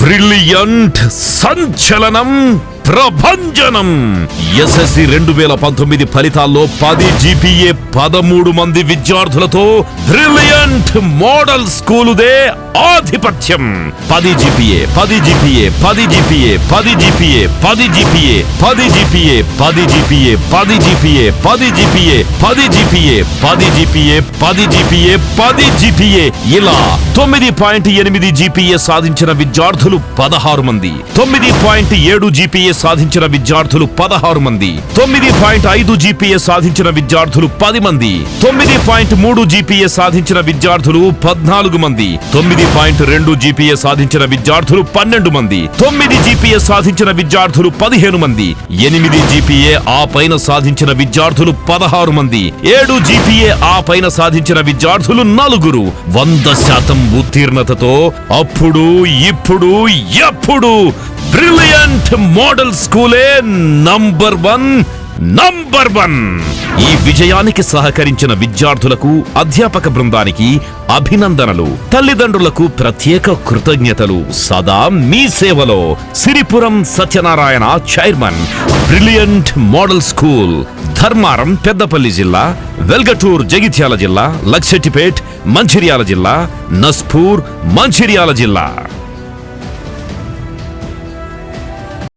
Brilliant సంచలనం ప్రభంజనం. SSC 2019 ఫలితాల్లో 10 GPA 13 మంది విద్యార్థులతో బ్రిలియంట్ మోడల్ స్కూలుదే ఆధిపత్యం. 10 GPA 10 GPA 10 GPA 10 GPA 10 GPA 10 GPA 10 GPA 10 GPA 10 GPA 10 GPA 10 GPA 10 GPA 10 GPA ఇలా 9.8 GPA సాధించిన విద్యార్థులు 16 మంది, 9.7 GPA సాధించిన విద్యార్థులు 16 మంది, 9.5 GPA సాధించిన విద్యార్థులు 10 మంది, 9.3 GPA సాధించిన విద్యార్థులు 14 మంది, 9.2 GPA సాధించిన విద్యార్థులు 12 మంది, 9 GPA సాధించిన విద్యార్థులు 15 మంది, 8 GPA ఆ పైన సాధించిన విద్యార్థులు 16 మంది, 7 GPA ఆ పైన సాధించిన విద్యార్థులు 4. 100% ఉత్తీర్ణతతో అప్పుడు ఇప్పుడు ఎప్పుడు బ్రిలియంట్ మోడల్ స్కూలే నంబర్ 1. ఈ విజయానికి సహకరించిన విద్యార్థులకు, అధ్యాపక బృందానికి అభినందనలు. తల్లిదండ్రులకు ప్రత్యేక కృతజ్ఞతలు. సదా మీ సేవలో Siripuram Satyanarayana, chairman, brilliant model school, Dharmaram Peddapalli జిల్లా, వెల్గటూర్ జగిత్యాల జిల్లా, లక్సెట్టిపేట్ మంచిర్యాల జిల్లా, నస్పూర్ మంచిర్యాల జిల్లా.